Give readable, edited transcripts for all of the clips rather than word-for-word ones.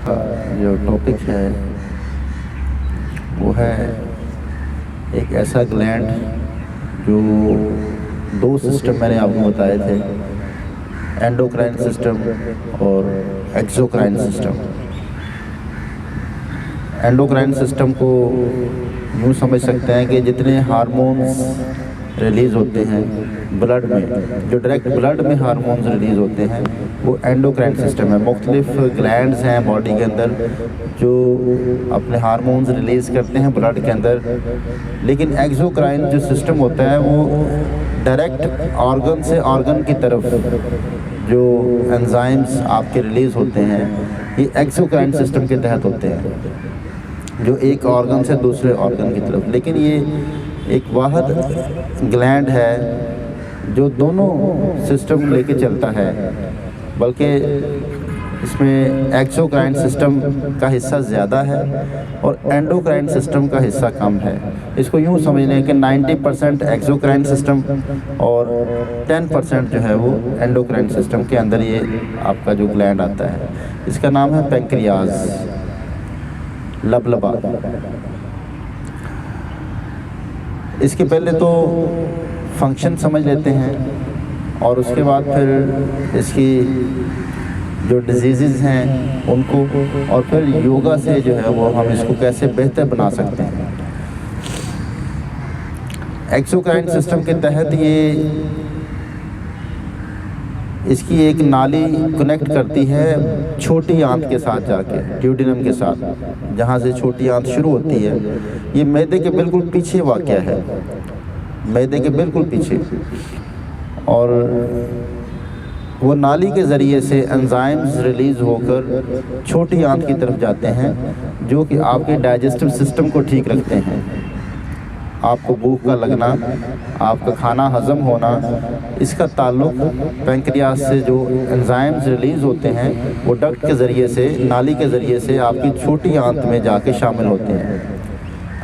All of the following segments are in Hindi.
जो टॉपिक है वो है एक ऐसा ग्लैंड जो दो सिस्टम मैंने आपको बताए थे, एंडोक्राइन सिस्टम और एक्सोक्राइन सिस्टम। एंडोक्राइन सिस्टम को यूँ समझ सकते हैं कि जितने हार्मोन्स रिलीज़ होते हैं ब्लड में, जो डायरेक्ट ब्लड में हार्मोन्स रिलीज़ होते हैं वो एंडोक्राइन सिस्टम है। मुख्तलिफ ग्लैंड्स हैं बॉडी के अंदर जो अपने हार्मोन्स रिलीज़ करते हैं ब्लड के अंदर। लेकिन एक्सोक्राइन जो सिस्टम होता है वो डायरेक्ट ऑर्गन से ऑर्गन की तरफ जो एंजाइम्स आपके रिलीज़ होते हैं ये एक्सोक्राइन सिस्टम के तहत होते हैं, जो एक ऑर्गन से दूसरे ऑर्गन की तरफ। लेकिन ये एक वाहिद ग्लैंड है जो दोनों सिस्टम लेके चलता है, बल्कि इसमें एक्सोक्राइन सिस्टम का हिस्सा ज़्यादा है और एंडोक्राइन सिस्टम का हिस्सा कम है। इसको यूँ समझ लें कि 90% एक्सोक्राइन सिस्टम और 10% जो है वो एंडोक्राइन सिस्टम के अंदर ये आपका जो ग्लैंड आता है। इसका नाम है पैंक्रियाज, लबलबा। इसके पहले तो फंक्शन समझ लेते हैं और उसके बाद फिर इसकी जो डिजीज़ हैं उनको, और फिर योगा से जो है वो हम इसको कैसे बेहतर बना सकते हैं। एक्सोक्राइन सिस्टम के तहत ये इसकी एक नाली कनेक्ट करती है छोटी आंत के साथ जाके, ड्यूडिनम के साथ, जहाँ से छोटी आंत शुरू होती है। ये मैदे के बिल्कुल पीछे वाक़या है, मैदे के बिल्कुल पीछे। और वो नाली के ज़रिए से एंजाइम्स रिलीज़ होकर छोटी आंत की तरफ जाते हैं जो कि आपके डाइजेस्टिव सिस्टम को ठीक रखते हैं। आपको भूख का लगना, आपका खाना हज़म होना, इसका ताल्लुक़ पैंक्रियाज से जो एंजाइम्स रिलीज़ होते हैं वो डक्ट के ज़रिए से, नाली के ज़रिए से आपकी छोटी आंत में जाके शामिल होते हैं।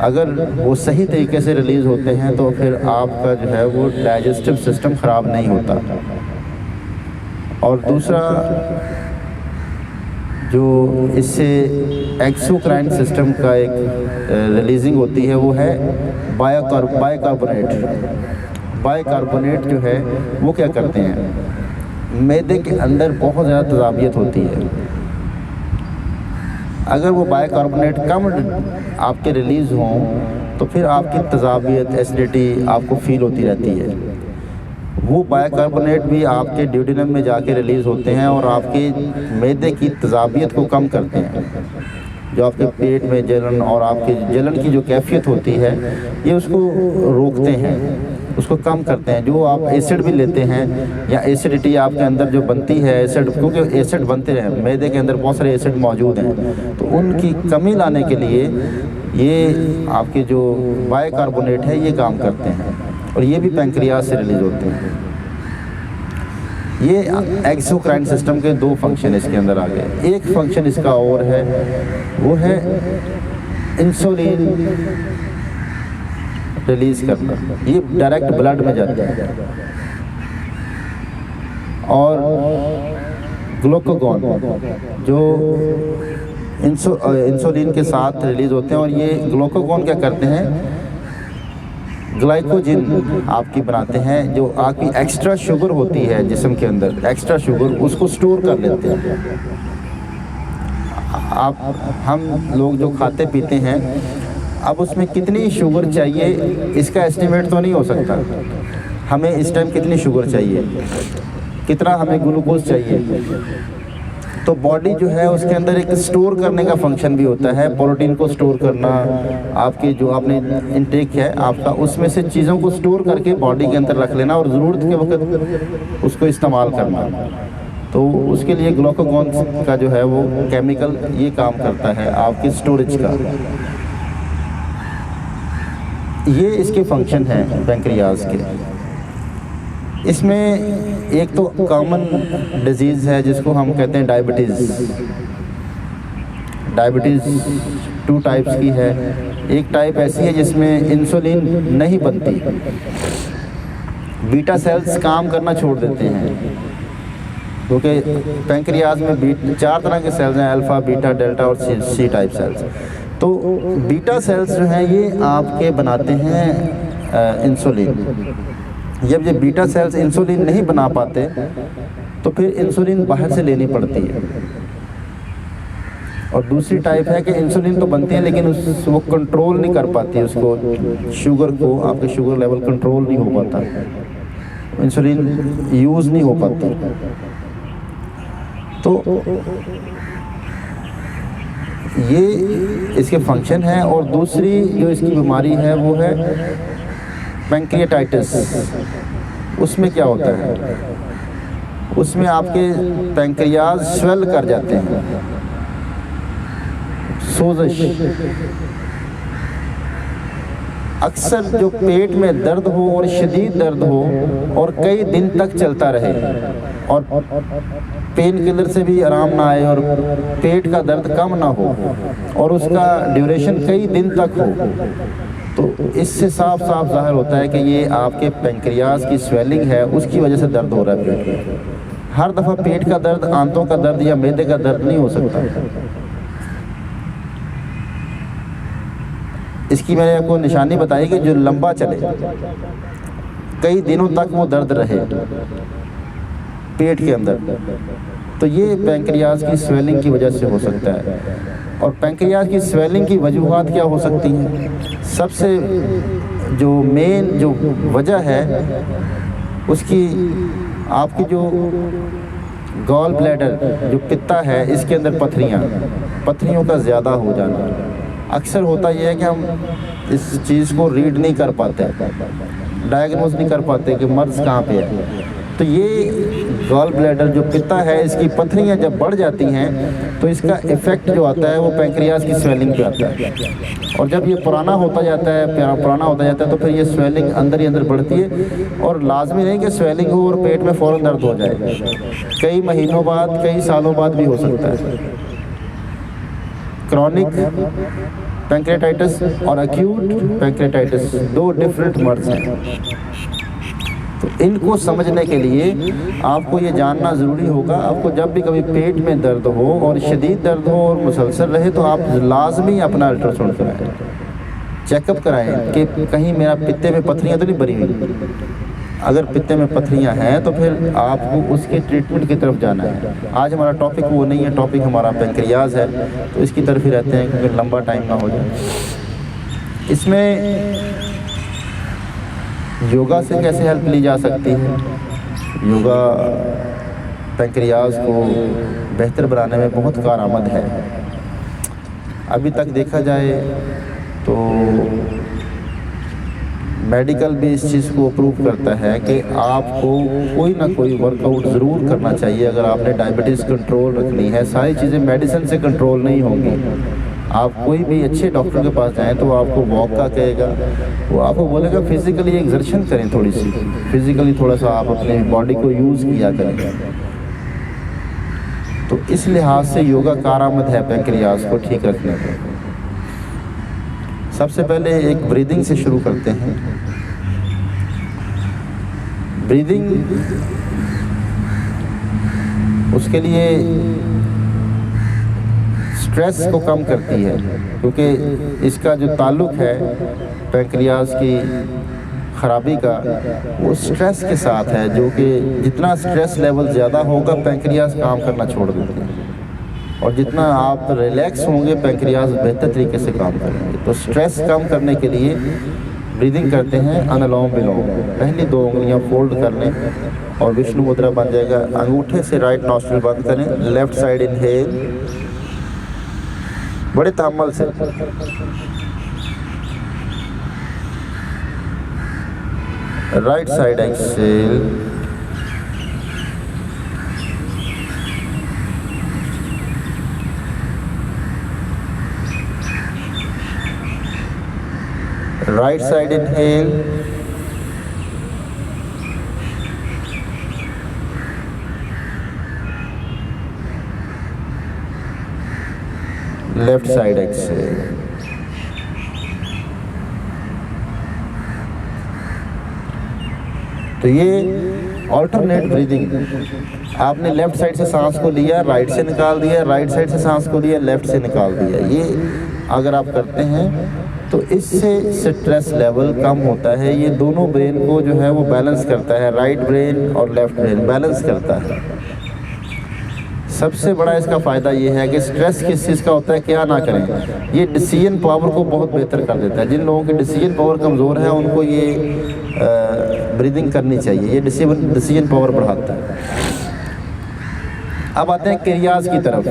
अगर वो सही तरीके से रिलीज़ होते हैं तो फिर आपका जो है वो डाइजेस्टिव सिस्टम ख़राब नहीं होता। और दूसरा जो इससे एक्सोक्राइन सिस्टम का एक रिलीजिंग होती है वो है बाइकार्बोनेट। बाइकार्बोनेट जो है वो क्या करते हैं, मैदे के अंदर बहुत ज़्यादा तज़ाबियत होती है। अगर वो बाइकार्बोनेट कम आपके रिलीज़ हों तो फिर आपकी तज़ाबियत, एसिडिटी आपको फील होती रहती है। वो बाइकार्बोनेट भी आपके ड्यूडिनम में जाके रिलीज़ होते हैं और आपके मैदे की तज़ाबियत को कम करते हैं। जो आपके पेट में जलन और आपके जलन की जो कैफियत होती है ये उसको रोकते हैं, उसको कम करते हैं। जो आप एसिड भी लेते हैं या एसिडिटी आपके अंदर जो बनती है, एसिड, क्योंकि एसिड बनते हैं मैदे के अंदर, बहुत सारे एसिड मौजूद हैं, तो उनकी कमी लाने के लिए ये आपके जो बाइकार्बोनेट है ये काम करते हैं और ये भी पैंक्रियाज से रिलीज़ होते हैं। ये एक्सोक्राइन सिस्टम के दो फंक्शन इसके अंदर आ गए। एक फंक्शन इसका और है, वो है इंसुलिन रिलीज़ करना। ये डायरेक्ट ब्लड में जाता है। और ग्लूकागॉन जो इंसुलिन के साथ रिलीज़ होते हैं, और ये ग्लूकागॉन क्या करते हैं, ग्लाइकोजन आपकी बनाते हैं। जो आपकी एक्स्ट्रा शुगर होती है जिस्म के अंदर, एक्स्ट्रा शुगर, उसको स्टोर कर लेते हैं। हम लोग जो खाते पीते हैं, अब उसमें कितनी शुगर चाहिए इसका एस्टिमेट तो नहीं हो सकता। हमें इस टाइम कितनी शुगर चाहिए, कितना हमें ग्लूकोज चाहिए, तो बॉडी जो है उसके अंदर एक स्टोर करने का फंक्शन भी होता है। प्रोटीन को स्टोर करना, आपके जो आपने इनटेक है आपका, उसमें से चीज़ों को स्टोर करके बॉडी के अंदर रख लेना और ज़रूरत के वक्त उसको इस्तेमाल करना। तो उसके लिए ग्लूकागॉन का जो है वो केमिकल ये काम करता है आपकी स्टोरेज का। ये इसके फंक्शन हैं पैंक्रियाज के। इसमें एक तो कॉमन डिजीज़ है जिसको हम कहते हैं डायबिटीज़। डायबिटीज़ 2 टाइप्स की है। एक टाइप ऐसी है जिसमें इंसुलिन नहीं बनती, बीटा सेल्स काम करना छोड़ देते हैं। क्योंकि पैंक्रियाज में 4 तरह के सेल्स हैं, अल्फ़ा, बीटा, डेल्टा और सी टाइप सेल्स। तो बीटा सेल्स जो हैं ये आपके बनाते हैं इंसुलिन। जब ये बीटा सेल्स इंसुलिन नहीं बना पाते तो फिर इंसुलिन बाहर से लेनी पड़ती है। और दूसरी टाइप है कि इंसुलिन तो बनती है लेकिन वो कंट्रोल नहीं कर पाती, उसको शुगर को, आपके शुगर लेवल कंट्रोल नहीं हो पाता, इंसुलिन यूज़ नहीं हो पाती। तो ये इसके फंक्शन है। और दूसरी जो इसकी बीमारी है वो है पैंक्रियाटाइटिस। उसमें क्या होता है, उसमें आपके पैंक्रियाज स्वेल कर जाते हैं, सोजिश। अक्सर जो पेट में दर्द हो और शदीद दर्द हो और कई दिन तक चलता रहे और पेन किलर से भी आराम ना आए और पेट का दर्द कम ना हो और उसका ड्यूरेशन कई दिन तक हो, तो इससे साफ साफ ज़ाहिर होता है कि ये आपके पैंक्रियाज की स्वेलिंग है, उसकी वजह से दर्द हो रहा है पेट में। हर दफ़ा पेट का दर्द, आंतों का दर्द या मैदे का दर्द नहीं हो सकता। इसकी मैंने आपको निशानी बताई कि जो लंबा चले, कई दिनों तक वो दर्द रहे पेट के अंदर, तो ये पैंक्रियाज की स्वेलिंग की वजह से हो सकता है। और पैंक्रियाज की स्वेलिंग की वजूहात क्या हो सकती हैं? सबसे जो मेन जो वजह है उसकी आपकी जो गॉल ब्लैडर, जो पित्ता है, इसके अंदर पथरियों का ज़्यादा हो जाना। अक्सर होता यह है कि हम इस चीज़ को रीड नहीं कर पाते, डायग्नोज नहीं कर पाते कि मर्ज़ कहाँ पे है। तो ये गॉल ब्लैडर जो पित्ता है, इसकी पथरियाँ जब बढ़ जाती हैं तो इसका इफ़ेक्ट जो आता है वो पैंक्रियाज की स्वेलिंग पे आता है। और जब ये पुराना होता जाता है तो फिर ये स्वेलिंग अंदर ही अंदर बढ़ती है। और लाजमी नहीं कि स्वेलिंग हो और पेट में फ़ौरन दर्द हो जाए, कई महीनों बाद, कई सालों बाद भी हो सकता है। क्रॉनिक पैंक्रियाटाइटिस और एक्यूट पैंक्रियाटाइटिस दो डिफरेंट मर्ज़ हैं। तो इनको समझने के लिए आपको ये जानना ज़रूरी होगा। आपको जब भी कभी पेट में दर्द हो और शदीद दर्द हो और मुसलसल रहे तो आप लाजमी अपना अल्ट्रासाउंड कराएं, चेकअप कराएं कि कहीं मेरा पित्ते में पथरियाँ तो नहीं बनी हुई। अगर पित्ते में पथरियाँ हैं तो फिर आपको उसके ट्रीटमेंट की तरफ जाना है। आज हमारा टॉपिक वो नहीं है, टॉपिक हमारा पैंक्रियाज है, तो इसकी तरफ ही रहते हैं क्योंकि लंबा टाइम ना हो जाए। इसमें योगा से कैसे हेल्प ली जा सकती है? योगा पैंक्रियाज को बेहतर बनाने में बहुत कारआमद है। अभी तक देखा जाए तो मेडिकल भी इस चीज़ को अप्रूव करता है कि आपको कोई ना कोई वर्कआउट ज़रूर करना चाहिए अगर आपने डायबिटीज़ कंट्रोल रखनी है। सारी चीज़ें मेडिसिन से कंट्रोल नहीं होंगी। आप कोई भी अच्छे डॉक्टर के पास जाएं तो वो आपको वॉक का कहेगा, वो आपको बोलेगा फिज़िकली एक्सर्शन करें, थोड़ी सी फिज़िकली थोड़ा सा आप अपने बॉडी को यूज़ किया करें। तो इस लिहाज से योगा कारआमद है पैंक्रियाज को ठीक रखने में। सबसे पहले एक ब्रीदिंग से शुरू करते हैं। ब्रीदिंग उसके लिए स्ट्रेस को कम करती है, क्योंकि इसका जो ताल्लुक़ है पैंक्रियाज की ख़राबी का वो स्ट्रेस के साथ है, जो कि जितना स्ट्रेस लेवल ज़्यादा होगा पैंक्रियाज काम करना छोड़ देते हैं और जितना आप रिलैक्स होंगे पैंक्रियाज बेहतर तरीके से काम करेंगे। तो स्ट्रेस कम करने के लिए ब्रीदिंग करते हैं अनुलोम विलोम। पहली 2 उंगलियां फोल्ड कर लें और विष्णु मुद्रा बन जाएगा। अंगूठे से राइट नॉस्ट्रिल बंद करें, लेफ़्ट साइड इनहेल बड़े तहम्मुल से, right side exhale, right side inhale, left side exhale. तो ये ऑल्टरनेट ब्रीदिंग, आपने लेफ्ट साइड से सांस को लिया, राइट से निकाल दिया, राइट साइड से सांस को लिया, लेफ्ट से निकाल दिया। ये अगर आप करते हैं तो इससे स्ट्रेस लेवल कम होता है। ये दोनों ब्रेन को जो है वो बैलेंस करता है, राइट ब्रेन और लेफ्ट ब्रेन बैलेंस करता है। सबसे बड़ा इसका फ़ायदा ये है कि स्ट्रेस किस चीज़ का होता है, क्या ना करें, ये डिसीजन पावर को बहुत बेहतर कर देता है। जिन लोगों की डिसीजन पावर कमज़ोर है उनको ये ब्रीदिंग करनी चाहिए, ये डिसीजन पावर बढ़ाता है। अब आते हैं क्रियाज की तरफ।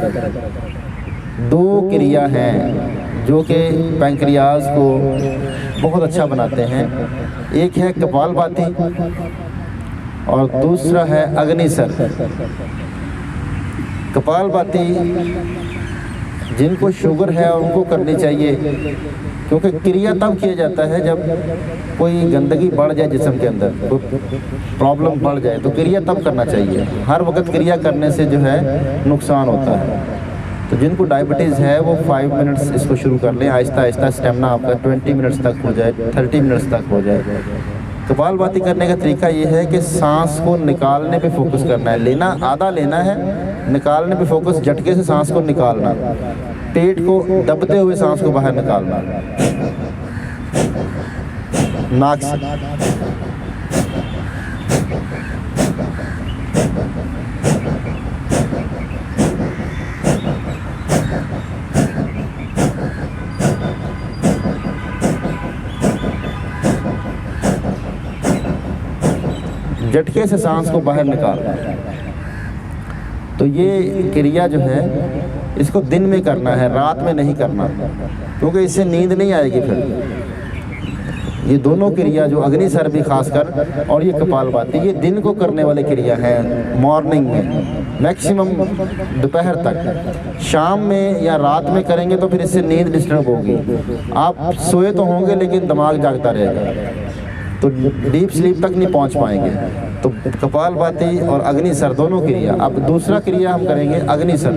2 क्रिया हैं जो कि पैंक्रियाज को बहुत अच्छा बनाते हैं। एक है कपालभाति और दूसरा है अग्निसर। कपालभाति जिनको शुगर है उनको करनी चाहिए, क्योंकि क्रिया तब किया जाता है जब कोई गंदगी बढ़ जाए जिस्म के अंदर, कोई प्रॉब्लम बढ़ जाए तो क्रिया तब करना चाहिए। हर वक्त क्रिया करने से जो है नुकसान होता है। तो जिनको डायबिटीज़ है वो 5 मिनट्स इसको शुरू कर लें, आहिस्ता आहिस्ता स्टेमिना आपका 20 मिनट्स तक हो जाए, 30 मिनट्स तक हो जाए। कपालभाति करने का तरीका ये है कि सांस को निकालने पे फोकस करना है, लेना आधा लेना है, निकालने पे फोकस, झटके से सांस को निकालना, पेट को दबते हुए सांस को बाहर निकालना नाक से। झटके से सांस को बाहर निकालना। तो ये क्रिया जो है इसको दिन में करना है, रात में नहीं करना, क्योंकि इससे नींद नहीं आएगी फिर। ये दोनों क्रिया जो अग्निसर भी खासकर और ये कपालभाति, ये दिन को करने वाले क्रिया हैं। मॉर्निंग में मैक्सिमम दोपहर तक, शाम में या रात में करेंगे तो फिर इससे नींद डिस्टर्ब होगी। आप सोए तो होंगे लेकिन दिमाग जागता रहेगा, तो डीप स्लीप तक नहीं पहुंच पाएंगे। तो कपालभाति और अग्निसर दोनों क्रिया। अब दूसरा क्रिया हम करेंगे अग्निसर।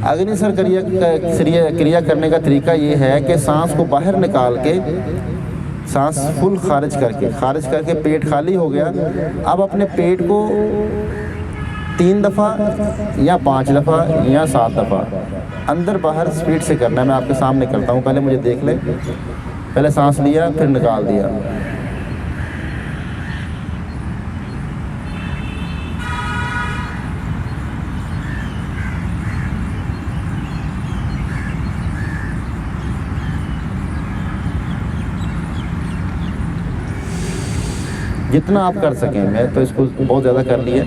अग्निसर क्रिया करने का तरीका ये है कि सांस को बाहर निकाल के, सांस फुल खारिज करके पेट खाली हो गया। अब अपने पेट को 3 दफ़ा या 5 दफ़ा या 7 दफ़ा अंदर बाहर स्पीड से करना है। मैं आपके सामने करता हूँ, पहले मुझे देख लें। पहले सांस लिया, फिर निकाल दिया। जितना आप कर सकें, मैं तो इसको बहुत ज़्यादा कर लिया,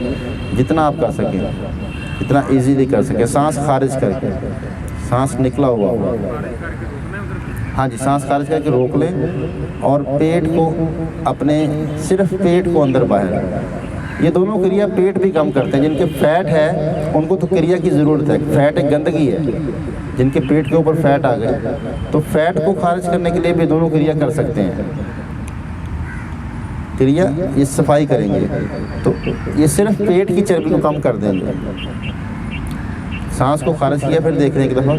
जितना आप कर सकें, जितना इजीली कर सकें। सांस खारिज करके, सांस निकला हुआ, हाँ जी, सांस खारिज करके रोक लें और पेट को अपने, सिर्फ पेट को अंदर बाहर। ये दोनों क्रिया पेट भी कम करते हैं। जिनके फैट है उनको तो क्रिया की ज़रूरत है, फैट एक गंदगी है। जिनके पेट के ऊपर फैट आ गए तो फैट को खारिज करने के लिए भी दोनों क्रिया कर सकते हैं। क्रिया ये सफाई करेंगे तो ये सिर्फ पेट की चर्बी को कम कर देंगे। सांस को खारिज किया, फिर देखने एक दफ़ा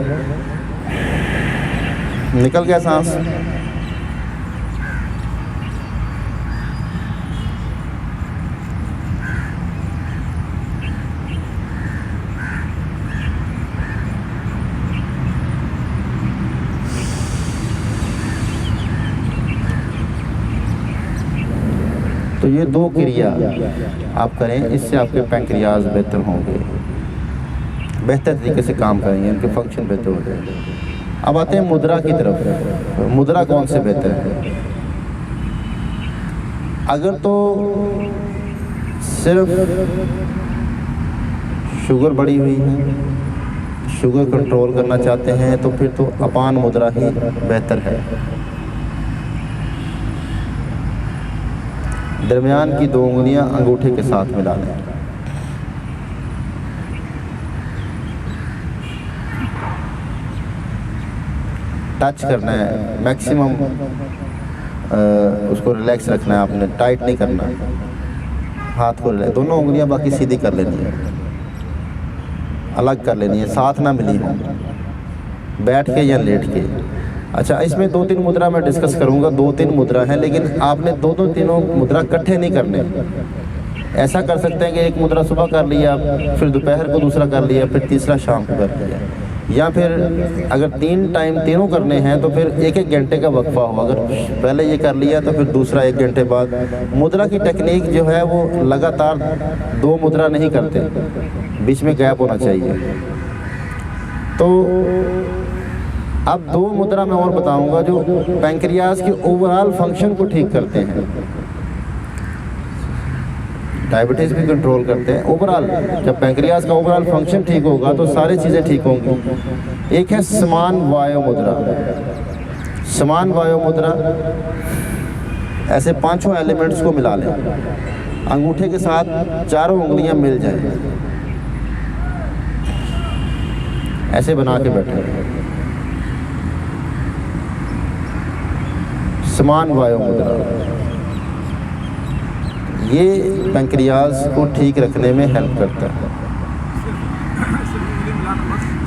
निकल गया सांस। तो ये 2 क्रिया आप करें, इससे आपके पैंक्रियाज बेहतर होंगे, बेहतर तरीके से काम करेंगे, इनके फंक्शन बेहतर हो जाएंगे। अब आते हैं मुद्रा की तरफ। मुद्रा कौन से बेहतर है? अगर तो सिर्फ शुगर बढ़ी हुई है, शुगर कंट्रोल करना चाहते हैं तो फिर तो अपान मुद्रा ही बेहतर है। दरमियान की 2 उंगलियां अंगूठे के साथ मिला लें। टच करना है, मैक्सिमम उसको रिलैक्स रखना है आपने, टाइट नहीं करना। हाथ को रिलैक्स, दोनों उंगलियां बाकी सीधी कर लेनी है, अलग कर लेनी है, साथ ना मिली हो, बैठ के या लेट के। अच्छा, इसमें 2-3 मुद्रा मैं डिस्कस करूंगा। 2-3 मुद्रा हैं, लेकिन आपने दोनों तीनों मुद्रा इकट्ठे नहीं करने। ऐसा कर सकते हैं कि एक मुद्रा सुबह कर लिया, फिर दोपहर को दूसरा कर लिया, फिर तीसरा शाम को कर लिया। या फिर अगर 3 टाइम तीनों करने हैं तो फिर 1-1 घंटे का वक्फा हो। अगर पहले ये कर लिया तो फिर दूसरा 1 घंटे बाद। मुद्रा की टेक्निक जो है वो लगातार 2 मुद्रा नहीं करते, बीच में गैप होना चाहिए। तो अब 2 मुद्रा मैं और बताऊंगा जो पैंक्रियाज के ओवरऑल फंक्शन को ठीक करते हैं। डायबिटीज़ भी कंट्रोल करते हैं ओवरऑल। जब पैंक्रियाज का ओवरऑल फंक्शन ठीक होगा तो सारी चीज़ें ठीक होंगी। एक है समान वायु मुद्रा। समान वायु मुद्रा, ऐसे 5 एलिमेंट्स को मिला लें, अंगूठे के साथ चारों उंगलियां मिल जाएं, ऐसे बना के बैठे। समान वायु मुद्रा, ये पैंक्रियाज को ठीक रखने में हेल्प करता है।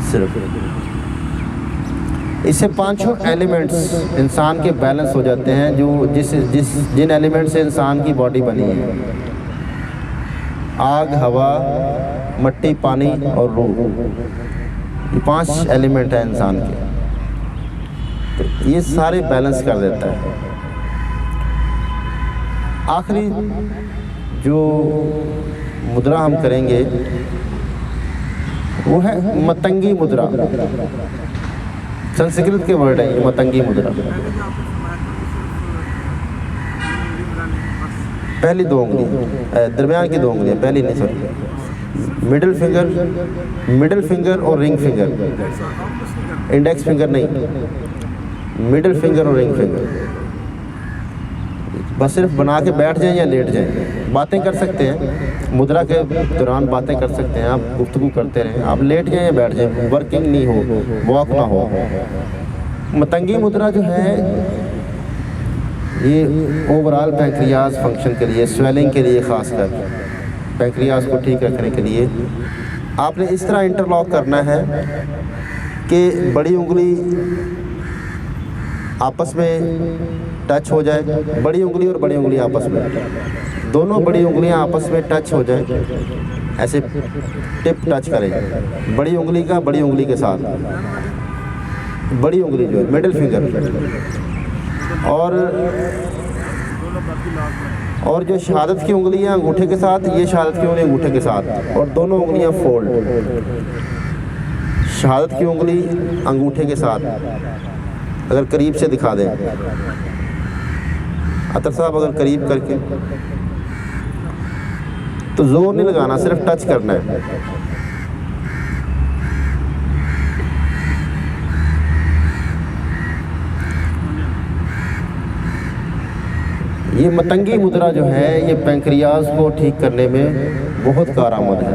सिर्फ इससे 5 एलिमेंट्स इंसान के बैलेंस हो जाते हैं, जो जिन एलिमेंट से इंसान की बॉडी बनी है। आग, हवा, मिट्टी, पानी और रूह, ये 5 एलिमेंट हैं इंसान के। तो ये सारे बैलेंस कर देता है। आखिरी जो मुद्रा हम करेंगे वो है मतंगी मुद्रा। संस्कृत के वर्ड है ये मतंगी मुद्रा। पहली 2 उंगली, दरमियान की 2 उंगलियां, पहली नहीं सॉरी, मिडिल फिंगर और रिंग फिंगर, इंडेक्स फिंगर नहीं, मिडिल फिंगर और रिंग फिंगर। बस सिर्फ बना के बैठ जाएं या लेट जाएं। बातें कर सकते हैं, मुद्रा के दौरान बातें कर सकते हैं, आप गुफ्तगू करते रहें। आप लेट जाएं या बैठ जाएं, वर्किंग नहीं हो, वॉक ना हो। मतंगी मुद्रा जो है ये ओवरऑल पैंक्रियाज फंक्शन के लिए, स्वेलिंग के लिए, ख़ासकर पैंक्रियाज को ठीक रखने के लिए आपने इस तरह इंटरलॉक करना है कि बड़ी उंगली आपस में टच हो जाए, बड़ी उंगली और बड़ी उंगली आपस में, दोनों बड़ी उंगलियां आपस में टच हो जाए, ऐसे टिप टच करें बड़ी उंगली का बड़ी उंगली के साथ। बड़ी उंगली जो है मिडिल फिंगर, और जो शहादत की उंगलियां अंगूठे के साथ, ये शहादत की उंगली अंगूठे के साथ, और दोनों उंगलियां फोल्ड। शहादत की उंगली अंगूठे के साथ, अगर करीब से दिखा दें अतर साहब, अगर करीब करके, तो जोर नहीं लगाना, सिर्फ टच करना है। ये मतंगी मुद्रा जो है ये पैंक्रियाज को ठीक करने में बहुत कारआमद है।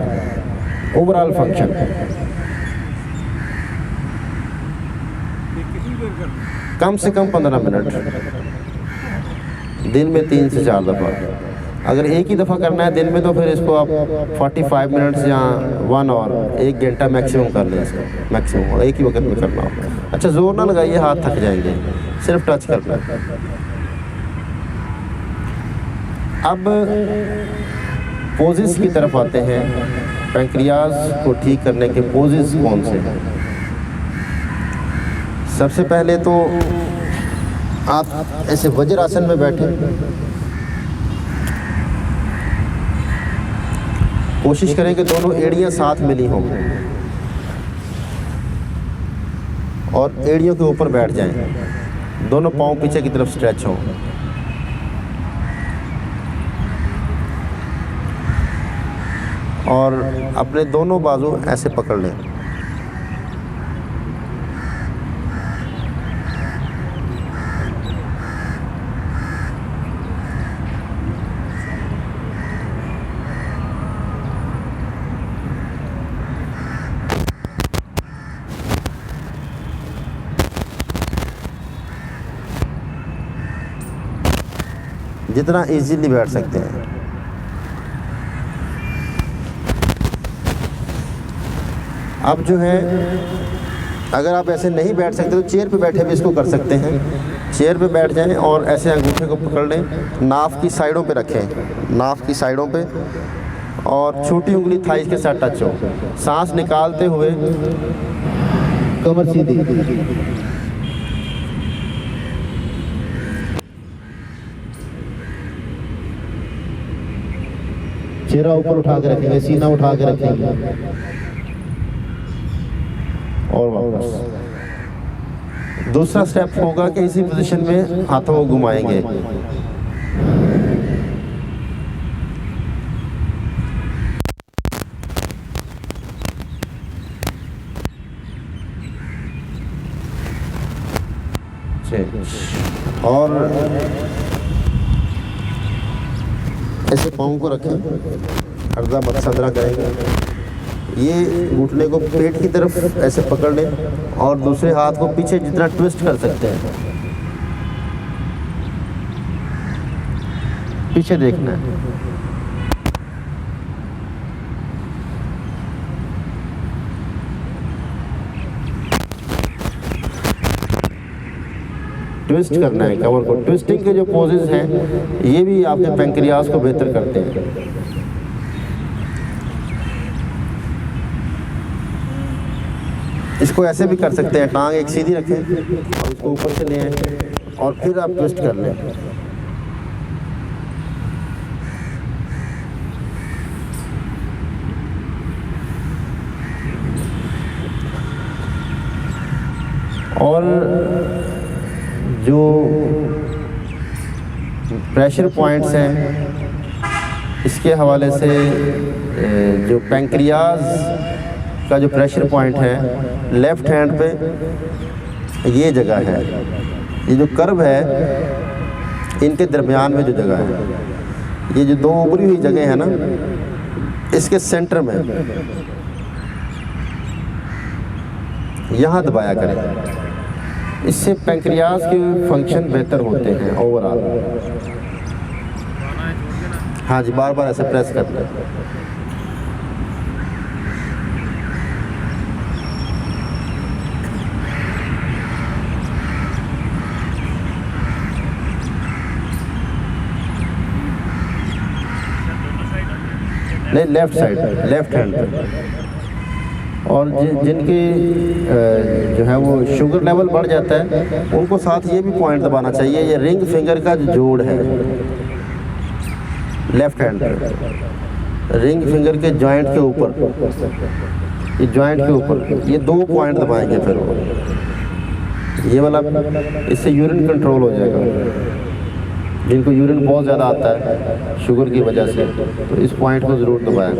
ओवरऑल फंक्शन कम से कम 15 मिनट दिन में 3 से 4 दफ़ा। अगर एक ही दफ़ा करना है दिन में तो फिर इसको आप 45 मिनट्स या 1 आवर, 1 घंटा मैक्सिमम कर लें इसको, मैक्सिमम, और एक ही वक्त में करना हो। अच्छा, जोर ना लगाइए, हाथ थक जाएंगे, सिर्फ टच करना है। अब पोजेस की तरफ आते हैं। पैंक्रियाज को ठीक करने के पोजेस कौन से हैं? सबसे पहले तो आप ऐसे वज्रासन में बैठे, कोशिश करें कि दोनों एड़ियां साथ मिली हों और एड़ियों के ऊपर बैठ जाएं, दोनों पांव पीछे की तरफ स्ट्रेच हों। और अपने दोनों बाजू ऐसे पकड़ लें। जितना इजीली बैठ सकते हैं। अब जो है, अगर आप ऐसे नहीं बैठ सकते तो चेयर पे बैठे भी इसको कर सकते हैं। चेयर पे बैठ जाएं और ऐसे अंगूठे को पकड़ लें, नाफ की साइडों पे रखें, नाफ की साइडों पे, और छोटी उंगली थाइस के साथ टच हो। सांस निकालते हुए कमर सीधी, चेहरा ऊपर उठा के रखेंगे, सीना उठा के रखेंगे और वापस। दूसरा स्टेप होगा कि इसी पोजीशन में हाथों को घुमाएंगे। और ऐसे पाँव को रखें, अर्धा मत्सदरा करेंगे। ये घुटने को पेट की तरफ ऐसे पकड़ लें और दूसरे हाथ को पीछे जितना ट्विस्ट कर सकते हैं, पीछे देखना है। ट्विस्ट करना है कमर को। ट्विस्टिंग के जो पोजेस हैं ये भी आपके पैंक्रियाज को बेहतर करते हैं। इसको ऐसे भी कर सकते हैं, टांग एक सीधी रखें और इसको ऊपर से ले आएं और फिर आप ट्विस्ट कर लें। और जो प्रेशर पॉइंट्स हैं इसके हवाले से, जो पैंक्रियाज का जो प्रेशर पॉइंट है लेफ़्ट हैंड पे ये जगह है, ये जो कर्व है इनके दरमियान में जो जगह है, ये जो दो उभरी हुई जगह है ना, इसके सेंटर में यहाँ दबाया करें। इससे पैंक्रियाज के फंक्शन बेहतर होते हैं ओवरऑल। हाँ जी, बार बार ऐसे प्रेस करना है। नहीं, लेफ्ट साइड, लेफ्ट हैंड पे। और जिनकी जो है वो शुगर लेवल बढ़ जाता है उनको साथ ये भी पॉइंट दबाना चाहिए। ये रिंग फिंगर का जो जोड़ है लेफ्ट हैंड पे, रिंग फिंगर के जॉइंट के ऊपर, ये जॉइंट के ऊपर ये दो पॉइंट दबाएंगे फिर वो ये वाला, इससे यूरिन कंट्रोल हो जाएगा। जिनको यूरिन बहुत ज़्यादा आता है शुगर की वजह से, तो इस पॉइंट को ज़रूर दबाएं।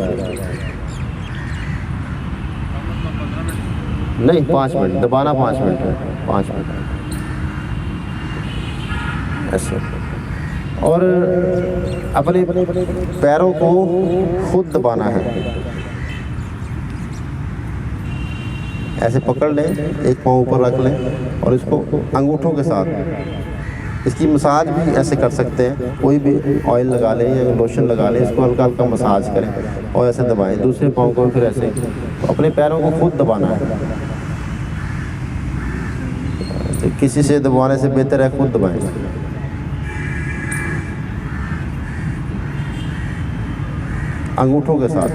नहीं, 5 मिनट दबाना, 5 मिनट है, 5 मिनट ऐसे। और अपने पैरों को खुद दबाना है। ऐसे पकड़ लें, एक पाँव ऊपर रख लें और इसको अंगूठों के साथ, इसकी मसाज भी ऐसे कर सकते हैं। कोई भी ऑयल लगा लें या लोशन लगा लें, इसको हल्का हल्का मसाज करें और ऐसे दबाएं। दूसरे पाँव को फिर ऐसे, तो अपने पैरों को खुद दबाना है। तो किसी से दबाने से बेहतर है खुद दबाएं। अंगूठों के साथ।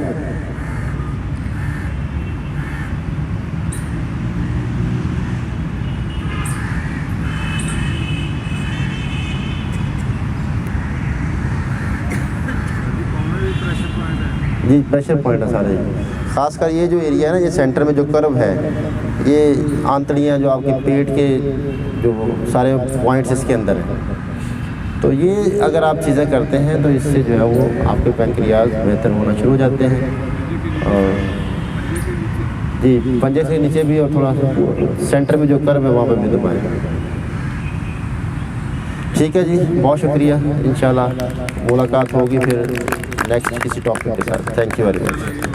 जी, प्रेशर पॉइंट है सारे। खासकर ये जो एरिया है ना, ये सेंटर में जो कर्व है, ये आंतड़ियाँ जो आपके पेट के जो सारे पॉइंट्स इसके अंदर हैं, तो ये अगर आप चीज़ें करते हैं तो इससे जो है वो आपके पैंक्रियाज बेहतर होना शुरू हो जाते हैं। और जी, पंजे से नीचे भी और थोड़ा सेंटर में जो कर्व है वहाँ पर भी दबाएं। ठीक है जी, बहुत शुक्रिया। इंशाल्लाह मुलाकात होगी फिर नेक्स्ट किसी टॉपिक के साथ। Thank you very much.